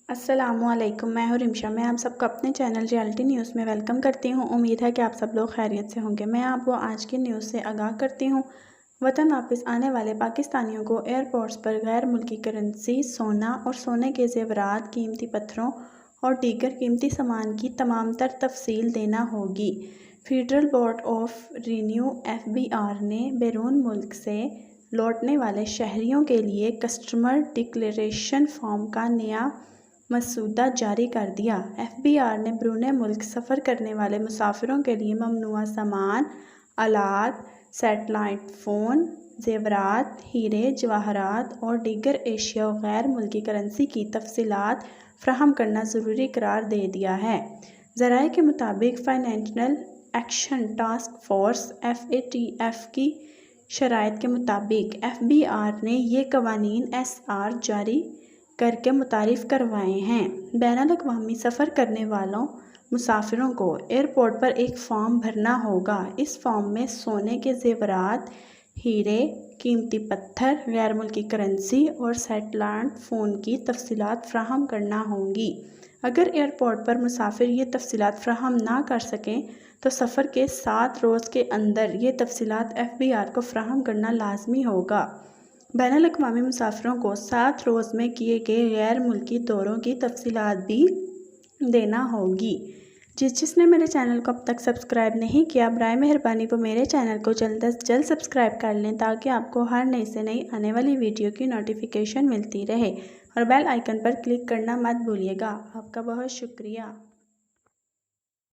अस्सलामुअलैकुम, मैं हूँ रिमशा। मैं आप सबको अपने चैनल रियलिटी न्यूज़ में वेलकम करती हूँ। उम्मीद है कि आप सब लोग खैरियत से होंगे। मैं आपको आज की न्यूज़ से आगाह करती हूँ। वतन वापस आने वाले पाकिस्तानियों को एयरपोर्ट्स पर गैर मुल्की करेंसी, सोना और सोने के जेवरात, कीमती पत्थरों और दीगर कीमती सामान की तमाम तर तफसील देना होगी। Federal board of revenue (FBR) ने बैरून मुल्क से लौटने वाले शहरियों के लिए कस्टमर डिक्लेरेशन फॉर्म का नया मसूदा जारी कर दिया। FBR ने बैरून मुल्क सफ़र करने वाले मुसाफिरों के लिए ममनुआ सामान, आलात, सैटेलाइट फ़ोन, जेवरात, हीरे जवाहरात और दीगर एशिया और गैर मुल्की करेंसी की तफसीलात फ़राहम करना ज़रूरी करार दे दिया है। ज़राए के मुताबिक financial action task force (FATF) की शराइत के मुताबिक FBR ने ये कवानीन SR जारी करके मुतारिफ़ करवाए हैं। बैनुल-अक़वामी सफ़र करने वालों मुसाफिरों को एयरपोर्ट पर एक फ़ॉर्म भरना होगा। इस फ़ॉर्म में सोने के जेवरात, हीरे, कीमती पत्थर, गैर मुल्की करेंसी और सैटेलाइट फ़ोन की तफसीलात फ़राहम करना होंगी। अगर एयरपोर्ट पर मुसाफिर ये तफसीलात फ़राहम ना कर सकें तो सफ़र के 7 रोज़ के अंदर ये तफसीलात FBR को फ़राहम करना लाजमी होगा। बैनुल-अक़वामी मुसाफिरों को 7 रोज़ में किए गए गैर मुल्की दौरों की तफसीलात भी देना होगी। जिसने मेरे चैनल को अब तक सब्सक्राइब नहीं किया, बराए मेहरबानी वो मेरे चैनल को जल्द अज जल्द सब्सक्राइब कर लें ताकि आपको हर नई से नई आने वाली वीडियो की नोटिफिकेशन मिलती रहे और बेल आइकन पर क्लिक करना मत भूलिएगा। आपका बहुत शुक्रिया।